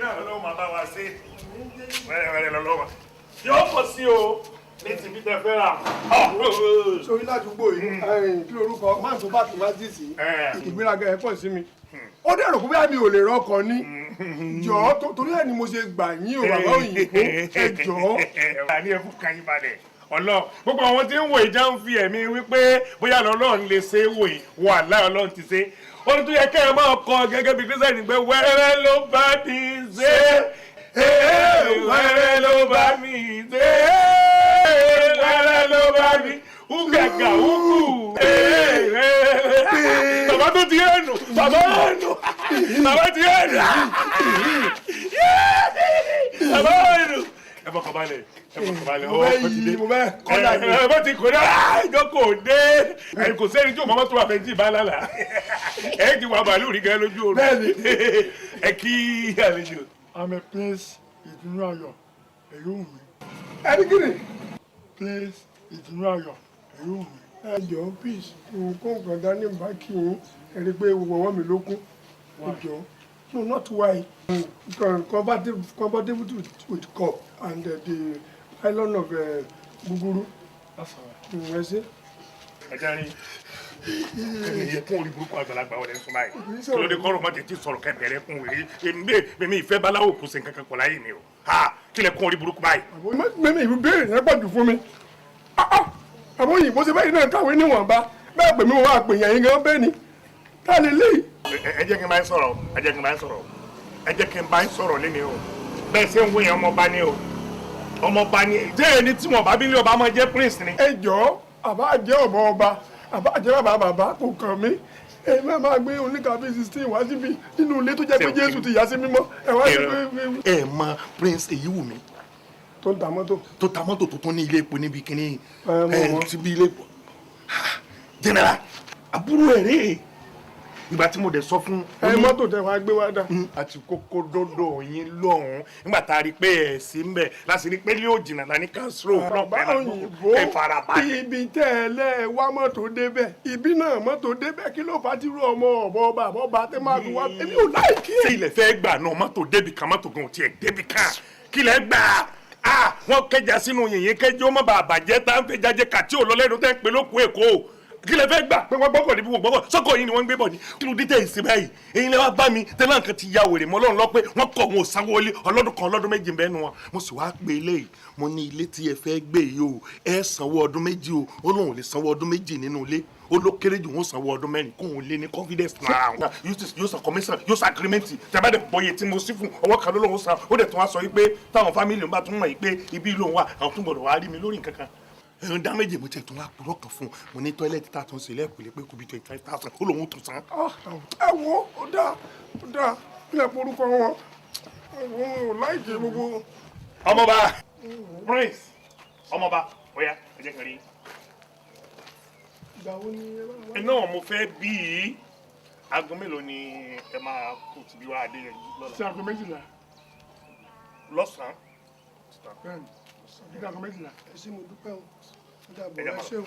náà lọ́wọ́ máa bá wa ṣe wẹ́rẹ́wẹ́rẹ́ lọ́wọ́ yóò pọ̀ sí o ní ti bí tẹ fẹ́ rà. sórí ládùúgbò yìí kí lorúkọ máa tó bá tó má dì sí ìgbéraga ẹ̀ pọ̀ sí mi ó dẹ̀rọ̀ pé báyà mi ò lè rọ́kọ ní jọ̀ọ́ torí ẹ̀ ni mo ṣe gbà yín o bàbá òyìnbó ẹ jọ̀ọ́. àní ẹ fún kan yín balẹ̀ ọlọ́run gbogbo àwọn tí ń wò ìjà ń fi ẹ̀mí wípé bóyá ọlọ́run lè ṣe é wò yìí wà láì ọlọ́run ti ṣe ohun tó yẹ kẹ́ ẹ máa kọ gẹ́gẹ́ bí kírísítẹ́nì pé wẹ́rẹ́ ló bá mi ṣe wẹ́rẹ́ ló bá mi ṣe wẹ́rẹ́ ló bá mi ugàgà ukù bàbá tó ti yẹnu bàbá ti yẹnu bàbá yẹnu ẹ bọ́ kọ́balẹ̀ mo bẹ kọ́lá mi. ẹ bọ́ ti kọ́ náà ìjókòó dé ẹ kò sẹ́ni tí o mọ́mọ́ tó wà fẹ́ tí ì bá lálà ẹ ti wà bàálù rí gẹ́gẹ́ lójú oorun bẹ́ẹ̀ni ẹ kí àlejò. àmì prince ìdùnnú ayọ̀ èyí wù mí. ẹni kìíní. prince ìdùnnú ayọ̀ èyí wù mí. ẹ jọ̀ọ́ peace nǹkan kan dání bá kí n ẹni pé wọ́wọ́ mi ló kún ẹ jọ̀ọ́. No, not why. Compatible with cup and the island of Buguru. That's all right. I see. Ajani. Ẹ kún orí burúkú àgbàlagbà wọlé fún báyìí. Kí ló dé kọ́rọ̀ mọ́ tètè sọ̀rọ̀ kẹ́ bẹ̀rẹ̀ kún wèrè. Èmi ìfẹ́ baláwo kò sí nǹkan kan láyé mi o. Kí lẹ kún orí burúkú báyìí. Mẹ́mi ìlú béèrè yẹn pọ̀jù fún mi. Àbọ̀ òyìnbó ṣe báyìí náà kàwé níwọ̀nba. Bẹ́ẹ̀ pè mí wọ́n á pè yẹn yín gan bẹ́ẹ̀ ni. Tá lè léyìí. Ẹ jẹ́ kí n bá yín sọ̀rọ̀ ẹ jẹ́ kí n bá yín sọ̀rọ̀ ẹ jẹ́ kí n bá yín sọ̀rọ̀ lẹ́ni o bẹ́ẹ̀ ṣe ń wé yẹn ọmọọba ni o ọmọọba ni jẹ́ ẹni tí wọn bá bí ní ọba máa jẹ́ prince ni. ẹ jọ̀ọ́ àbá jẹ́ ọmọ ọba àbá jẹ́ bàbá kò kàn mí èmi máa gbé oníkàbí 16 wá síbi nínú ilé tó jẹ́ pé Jésù ti yà sí mímọ́ ẹ wá sí pé. ẹ mọ prince Èyíwùmí. tó ń ta mọ́tò. tó ta mọ́tò tó tún ní ilé epo níbi kíní ti bí ilé epo. general àbúrò ẹ̀ rèé ìgbà tí mo dẹ̀ sọ fún. ẹ mọ́tò tẹ wá gbé wá dà. àti kókó dọ́dọ̀ yín lọ́hùn-ún nígbà tá a rí pé ẹ̀ sí ń bẹ̀ láti rí pé ilé òjìnà náà ní kánsírò. bàbá òyìnbó ibi tẹ́ ẹ lẹ́ wá mọ́tò débẹ̀ ibi náà mọ́tò débẹ̀ kí ló fà ti rú ọmọ ọba tẹ́ máa fi wá èmi ò láìkí ẹ̀. ṣé ilẹ̀ fẹ́ gbà náà mọ́tò débì kan mọ́tò gan tiẹ̀ débì kan kí lẹ́ gbà wọ́n kẹjà sínú yìnyín kẹjọ́ mọ́ bàbà jẹ́ tá ń fẹ́ jáde kàtí ò lọ́lẹ́nu tẹ́ ń pè lóko Èkó kí lẹ fẹ́ gbà pé wọ́n gbọ́kọ̀ níbi wọ́n gbọ́kọ̀ sọ́kọ̀ yìí ni wọ́n ń gbé bọ̀ ní. kí ló dé tẹ̀ ìsìn báyìí èyí lè wá bá mi tẹ́lẹ̀ nǹkan ti ya wèrè mọ́ lọ́run lọ pé wọ́n kọ̀ wọn ò sanwó-olé ọlọ́dún kan ọlọ́dún méjì bẹ́ẹ̀ nu wọn. mo sì wáá pe eléyìí mo ní ilé tí ẹ fẹ́ gbé yìí o ẹ sanwó ọdún méjì o ó lóun ò lè sanwó ọdún méjì nínú ilé ó ló kéré jù wọn sanwó ọdún mẹ́rin kóun lé ní confidence náà àwọn yóò san commission yóò san agreement tẹ́bá dẹ̀ bọ́yé tí mo sí fún ọwọ́ kan ló lóun san ó dẹ̀ tún wá sọ yìí pé táwọn family ń bá tún mọ̀ yìí pé ibi lòun wà àwọn tún gbọ́dọ̀ wá rí mi lórí nǹkan kan ẹ̀rọ dá méje mo tẹ̀ tún wá purọ́ kan fún mo ní tọ́ílẹ̀tì tá a tún ṣe lẹ́ẹ̀kọ́ lé pé kò bí 25,000 ó lòun tún san. ẹ wo ó dáa ilẹ̀ porúkọ wọn ò láìjẹ gbogbo. ọmọọba prince ọmọọba ọ̀ya ẹ jẹ́ kí n rí. ìgbà wo ni ẹ bá wá. náà mo fẹ́ bí i aago mélòó ni ẹ máa kó tìbí wá adé lọ́la. sí aago 12. lọ́sàn-án. Dídá aago 12. ẹ ṣé mo dúpẹ́ o ó dàbọ̀ ẹ ṣé o.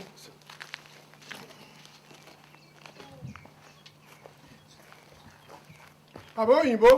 bàbá òyìnbó